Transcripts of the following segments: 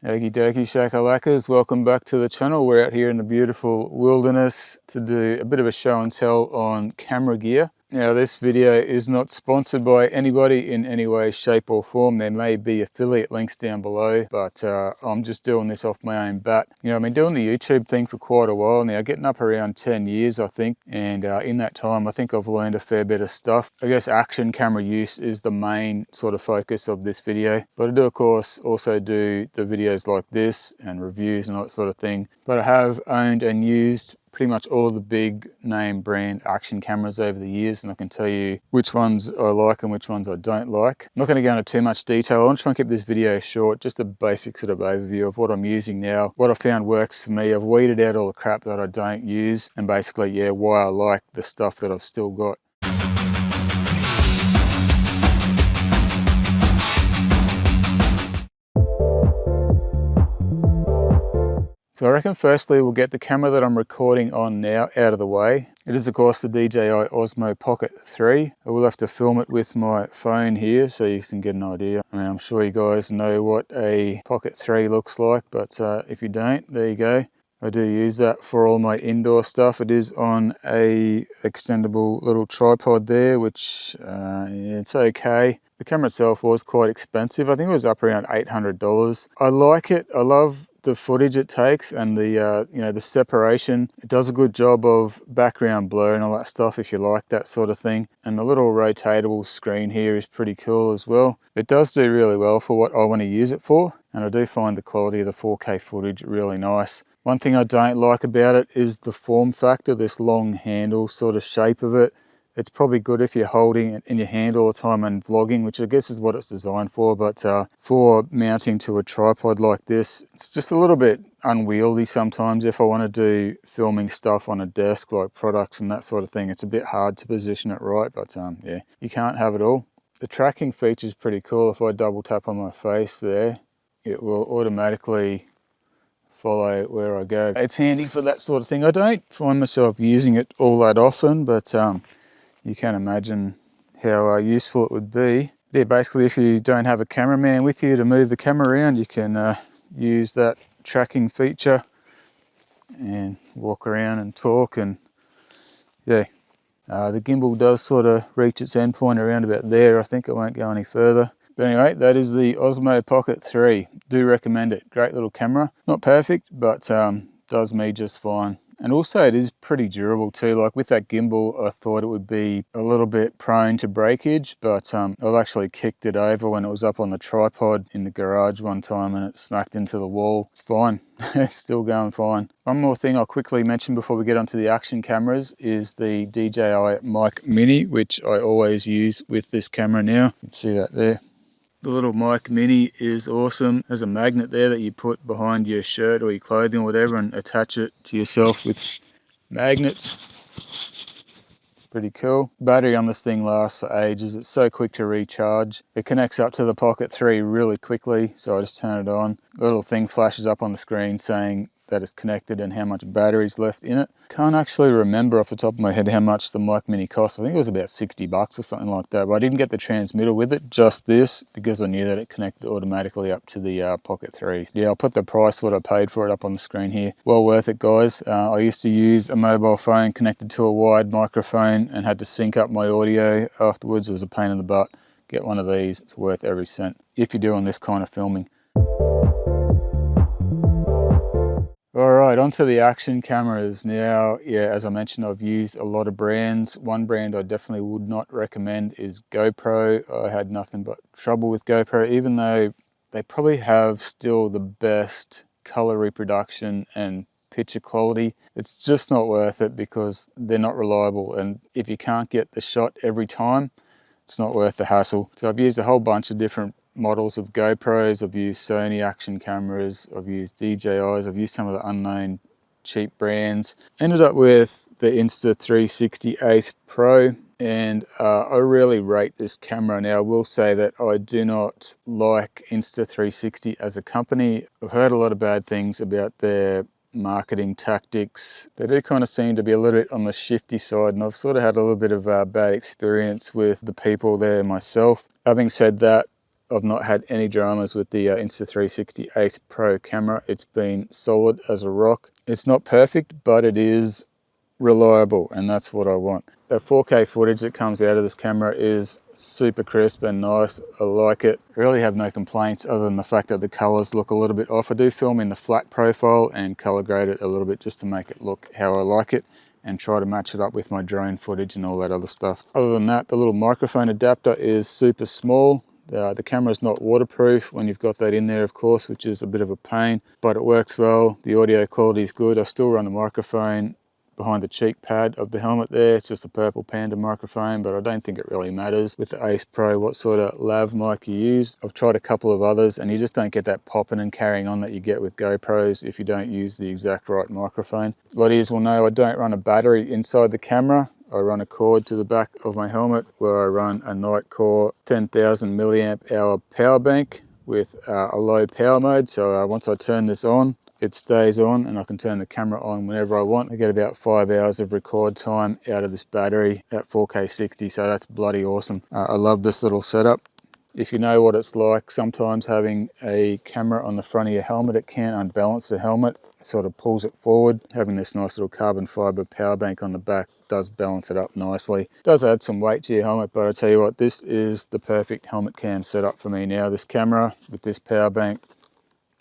Okie dokie shakalakas, welcome back to the channel. We're out here in the beautiful wilderness to do a bit of a show and tell on camera gear. Now this video is not sponsored by anybody in any way, shape or form. There may be affiliate links down below, but I'm just doing this off my own bat. You know, I've been doing the YouTube thing for quite a while now, getting up around 10 years I think, and in that time I think I've learned a fair bit of stuff. I guess action camera use is the main sort of focus of this video, but I do of course also do the videos like this and reviews and all that sort of thing. But I have owned and used pretty much all the big name brand action cameras over the years, and I can tell you which ones I like and which ones I don't like. I'm not going to go into too much detail. I want to try and keep this video short, just a basic sort of overview of what I'm using now, what I found works for me. I've weeded out all the crap that I don't use, and basically, yeah, why I like the stuff that I've still got. So I reckon firstly we'll get the camera that I'm recording on now out of the way. It is of course the DJI Osmo Pocket 3. I will have to film it with my phone here so you can get an idea. I mean, I'm sure you guys know what a Pocket 3 looks like, but if you don't, there you go. I do use that for all my indoor stuff. It is on a extendable little tripod there, which it's okay. The camera itself was quite expensive. I think it was up around $800. I like it. I love the footage it takes and the you know, the separation. It does a good job of background blur and all that stuff if you like that sort of thing. And the little rotatable screen here is pretty cool as well. It does do really well for what I want to use it for, and I do find the quality of the 4K footage really nice. One thing I don't like about it is the form factor, this long handle sort of shape of it. It's probably good if you're holding it in your hand all the time and vlogging, which I guess is what it's designed for, but for mounting to a tripod like this, it's just a little bit unwieldy sometimes. If I want to do filming stuff on a desk, like products and that sort of thing, it's a bit hard to position it right, but yeah, you can't have it all. The tracking feature is pretty cool. If I double tap on my face there, it will automatically follow where I go. It's handy for that sort of thing. I don't find myself using it all that often, but you can imagine how useful it would be. Yeah, basically if you don't have a cameraman with you to move the camera around, you can use that tracking feature and walk around and talk, and yeah. The gimbal does sort of reach its end point around about there. I think I won't go any further. But anyway, that is the Osmo Pocket 3. Do recommend it. Great little camera. Not perfect, but does me just fine. And also it is pretty durable too. Like with that gimbal, I thought it would be a little bit prone to breakage, but I've actually kicked it over when it was up on the tripod in the garage one time and it smacked into the wall. It's fine. It's still going fine. One more thing I'll quickly mention before we get onto the action cameras is the DJI Mic Mini, which I always use with this camera now. You can see that there. The little Mic Mini is awesome. There's a magnet there that you put behind your shirt or your clothing or whatever and attach it to yourself with magnets. Pretty cool. Battery on this thing lasts for ages. It's so quick to recharge. It connects up to the Pocket 3 really quickly, so I just turn it on. The little thing flashes up on the screen saying that it's connected and how much battery's left in it. Can't actually remember off the top of my head how much the Mic Mini cost. I think it was about $60 or something like that, but I didn't get the transmitter with it, just this, because I knew that it connected automatically up to the Pocket 3. Yeah, I'll put the price, what I paid for it, up on the screen here. Well worth it, guys. I used to use a mobile phone connected to a wired microphone and had to sync up my audio afterwards. It was a pain in the butt. Get one of these, it's worth every cent if you're doing this kind of filming. Alright, onto the action cameras now. Yeah, as I mentioned, I've used a lot of brands. One brand I definitely would not recommend is GoPro. I had nothing but trouble with GoPro, even though they probably have still the best color reproduction and picture quality. It's just not worth it because they're not reliable, and if you can't get the shot every time, it's not worth the hassle. So I've used a whole bunch of different models of GoPros. I've used Sony action cameras, I've used DJIs, I've used some of the unknown cheap brands. Ended up with the Insta360 Ace Pro, and I really rate this camera. Now I will say that I do not like Insta360 as a company. I've heard a lot of bad things about their marketing tactics. They do kind of seem to be a little bit on the shifty side, and I've sort of had a little bit of a bad experience with the people there myself. Having said that, I've not had any dramas with the Insta360 Ace Pro camera. It's been solid as a rock. It's not perfect, but it is reliable, and that's what I want. The 4K footage that comes out of this camera is super crisp and nice. I like it. I really have no complaints other than the fact that the colors look a little bit off. I do film in the flat profile and color grade it a little bit just to make it look how I like it, and try to match it up with my drone footage and all that other stuff. Other than that, the little microphone adapter is super small. The camera is not waterproof when you've got that in there, of course, which is a bit of a pain, but it works well. The audio quality is good. I still run the microphone behind the cheek pad of the helmet there. It's just a purple Panda microphone, but I don't think it really matters with the Ace Pro what sort of lav mic you use. I've tried a couple of others and you just don't get that popping and carrying on that you get with GoPros if you don't use the exact right microphone. A lot of you will know I don't run a battery inside the camera. I run a cord to the back of my helmet where I run a Nitecore 10,000 milliamp hour power bank with a low power mode. So once I turn this on, it stays on and I can turn the camera on whenever I want. I get about 5 hours of record time out of this battery at 4K 60, so that's bloody awesome. I love this little setup. If you know what it's like, sometimes having a camera on the front of your helmet, it can unbalance the helmet. It sort of pulls it forward. Having this nice little carbon fiber power bank on the back does balance it up nicely. It does add some weight to your helmet, but I tell you what, this is the perfect helmet cam setup for me now. This camera with this power bank,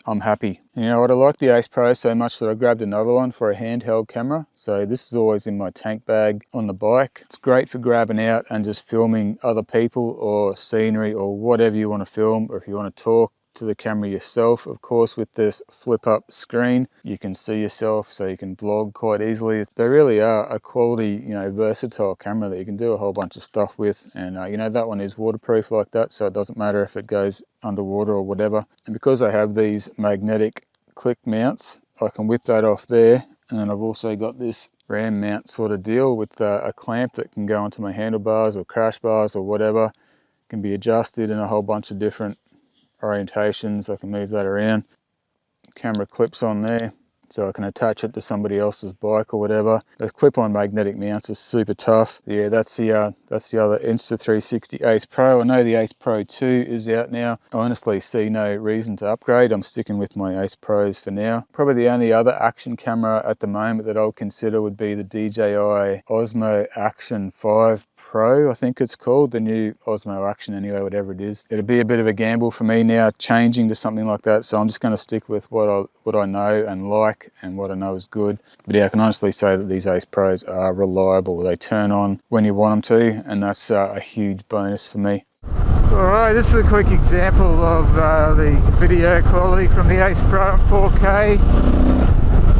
I'm happy. And you know what, I like the Ace Pro so much that I grabbed another one for a handheld camera. So this is always in my tank bag on the bike. It's great for grabbing out and just filming other people or scenery or whatever you want to film, or if you want to talk to the camera yourself. Of course, with this flip up screen, you can see yourself, so you can vlog quite easily. They really are a quality, you know, versatile camera that you can do a whole bunch of stuff with. And you know, that one is waterproof like that, so it doesn't matter if it goes underwater or whatever. And because I have these magnetic click mounts, I can whip that off there. And then I've also got this ram mount sort of deal with a clamp that can go onto my handlebars or crash bars or whatever. It can be adjusted in a whole bunch of different orientations. I can move that around. Camera clips on there, so I can attach it to somebody else's bike or whatever. Those clip-on magnetic mounts are super tough. Yeah, that's the other Insta360 Ace Pro. I know the Ace Pro 2 is out now. I honestly see no reason to upgrade. I'm sticking with my Ace Pros for now. Probably the only other action camera at the moment that I'll consider would be the DJI Osmo Action 5 Pro, I think it's called, the new Osmo Action anyway, whatever it is. It'll be a bit of a gamble for me now changing to something like that, so I'm just going to stick with what I know and like and what I know is good. But yeah, I can honestly say that these Ace Pros are reliable. They turn on when you want them to, and that's a huge bonus for me. Alright, this is a quick example of the video quality from the Ace Pro 4K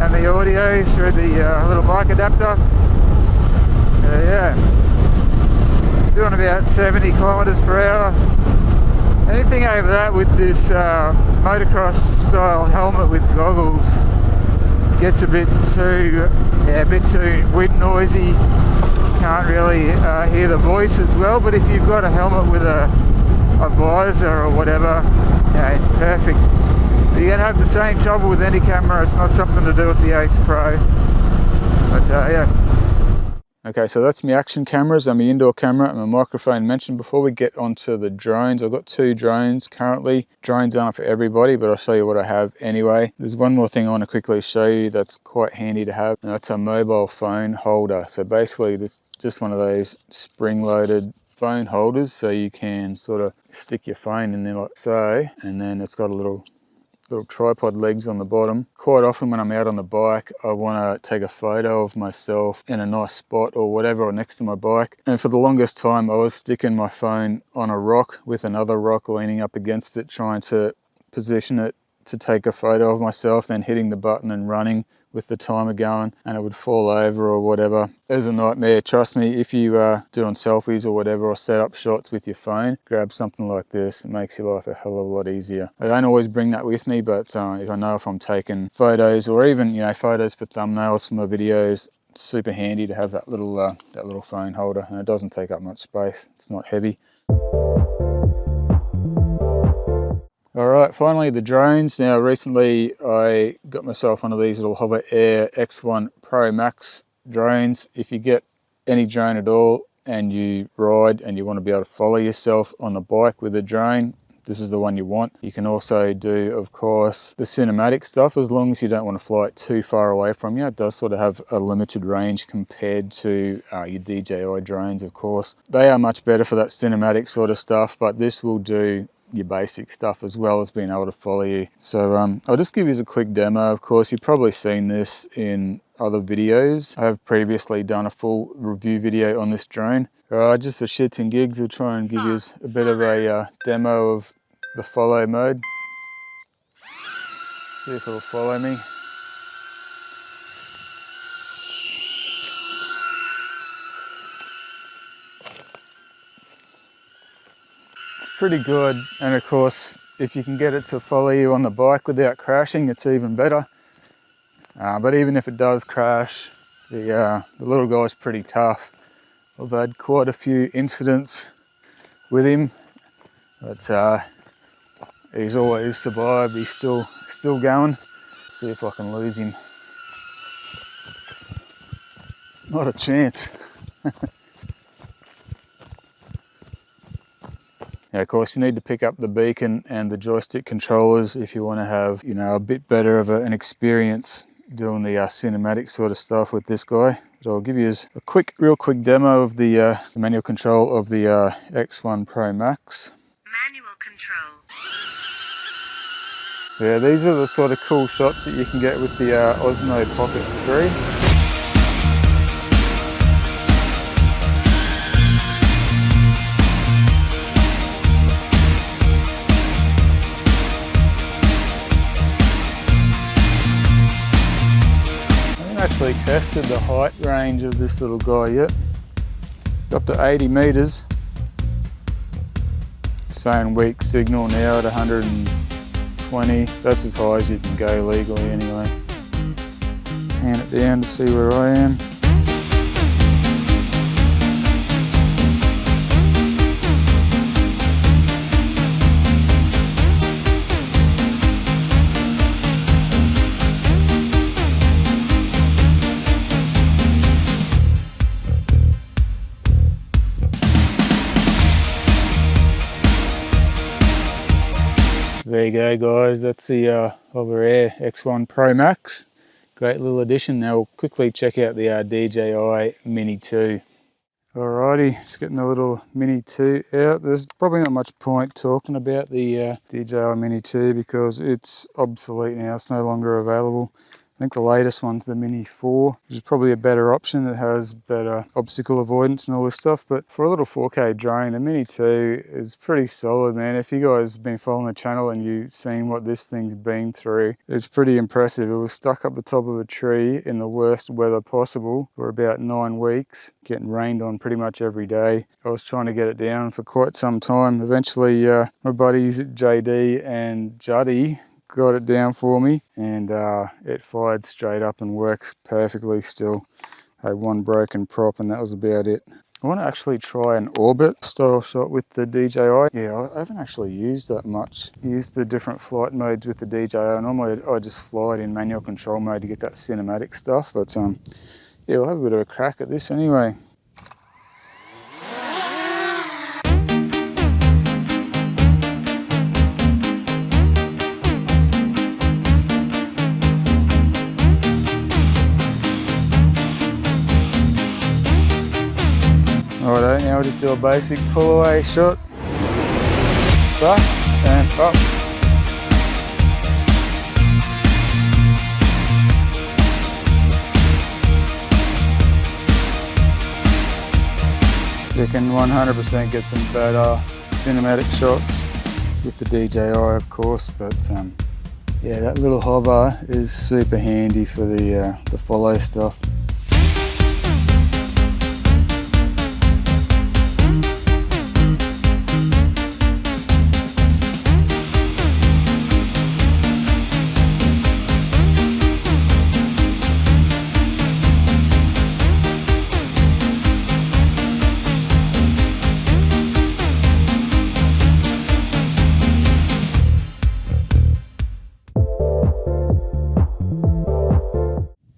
and the audio through the little mic adapter. Yeah. Doing about 70 kilometers per hour. Anything over that with this motocross style helmet with goggles gets a bit too wind noisy. Can't really hear the voice as well. But if you've got a helmet with a visor or whatever, yeah, perfect. You're gonna have the same trouble with any camera. It's not something to do with the Ace Pro. But yeah. Okay, so that's my action cameras and my indoor camera and my microphone mentioned. Before we get onto the drones, I've got 2 drones currently. Drones aren't for everybody, but I'll show you what I have anyway. There's one more thing I want to quickly show you that's quite handy to have, and that's a mobile phone holder. So basically this just one of those spring-loaded phone holders, so you can sort of stick your phone in there like so, and then it's got a little tripod legs on the bottom. Quite often when I'm out on the bike, I want to take a photo of myself in a nice spot or whatever, or next to my bike. And for the longest time, I was sticking my phone on a rock with another rock leaning up against it, trying to position it to take a photo of myself, then hitting the button and running with the timer going, and it would fall over or whatever. It was a nightmare. Trust me, if you are doing selfies or whatever, or set up shots with your phone, grab something like this. It makes your life a hell of a lot easier. I don't always bring that with me, but if I know if I'm taking photos or even, you know, photos for thumbnails for my videos, it's super handy to have that little phone holder, and it doesn't take up much space. It's not heavy. Alright, finally the drones. Now recently I got myself one of these little HoverAir X1 ProMax drones. If you get any drone at all and you ride and you want to be able to follow yourself on the bike with a drone, this is the one you want. You can also do, of course, the cinematic stuff as long as you don't want to fly it too far away from you. It does sort of have a limited range compared to your DJI drones, of course. They are much better for that cinematic sort of stuff, but this will do your basic stuff as well as being able to follow you. So I'll just give you a quick demo. Of course, you've probably seen this in other videos. I have previously done a full review video on this drone. Just for shits and gigs, we'll try and give you a bit of a demo of the follow mode. See if it'll follow me. It's pretty good, and of course, if you can get it to follow you on the bike without crashing, it's even better. But even if it does crash, the little guy's pretty tough. I've had quite a few incidents with him, but he's always survived. He's still going. See if I can lose him. Not a chance. Now, of course, you need to pick up the beacon and the joystick controllers if you want to have, you know, a bit better of an experience doing the cinematic sort of stuff with this guy. But I'll give you a real quick demo of the manual control of the X1 ProMax. Manual control. Yeah, these are the sort of cool shots that you can get with the Osmo Pocket 3. Actually tested the height range of this little guy yet. Up to 80 meters. Saying weak signal now at 120. That's as high as you can go legally anyway. Hand it down to see where I am. There you go, guys, that's the HoverAir X1 ProMax. Great little addition. Now we'll quickly check out the DJI Mini 2. Alrighty, just getting the little Mini 2 out. There's probably not much point talking about the DJI Mini 2 because it's obsolete now, it's no longer available. I think the latest one's the Mini 4, which is probably a better option. It has better obstacle avoidance and all this stuff. But for a little 4K drone, the Mini 2 is pretty solid, man. If you guys have been following the channel and you've seen what this thing's been through, it's pretty impressive. It was stuck up the top of a tree in the worst weather possible for about 9 weeks, getting rained on pretty much every day. I was trying to get it down for quite some time. Eventually, my buddies JD and Juddy got it down for me, and it fired straight up and works perfectly still. I had one broken prop and that was about it. I want to actually try an orbit style shot with the DJI. Yeah, I haven't actually used that much. Used the different flight modes with the DJI. Normally I just fly it in manual control mode to get that cinematic stuff, but yeah, we'll have a bit of a crack at this anyway. Alright, now we'll just do a basic pull away shot. Back and up. You can 100% get some better cinematic shots with the DJI, of course, but yeah, that little hover is super handy for the follow stuff.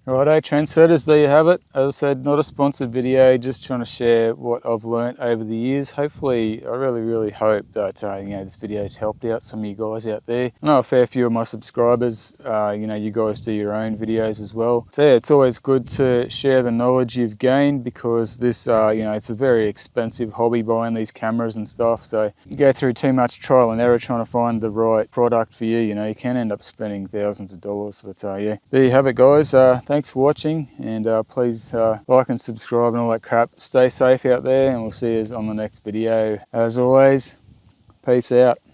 Righto, trendsetters, there you have it. As I said, not a sponsored video, just trying to share what I've learnt over the years. Hopefully, I really hope that this video's helped out some of you guys out there. I know a fair few of my subscribers, you guys do your own videos as well. So yeah, it's always good to share the knowledge you've gained, because this, it's a very expensive hobby buying these cameras and stuff. So you go through too much trial and error trying to find the right product for you. You can end up spending thousands of dollars. But yeah, there you have it, guys. Thanks for watching, and please like and subscribe and all that crap. Stay safe out there, and we'll see you on the next video. As always, peace out.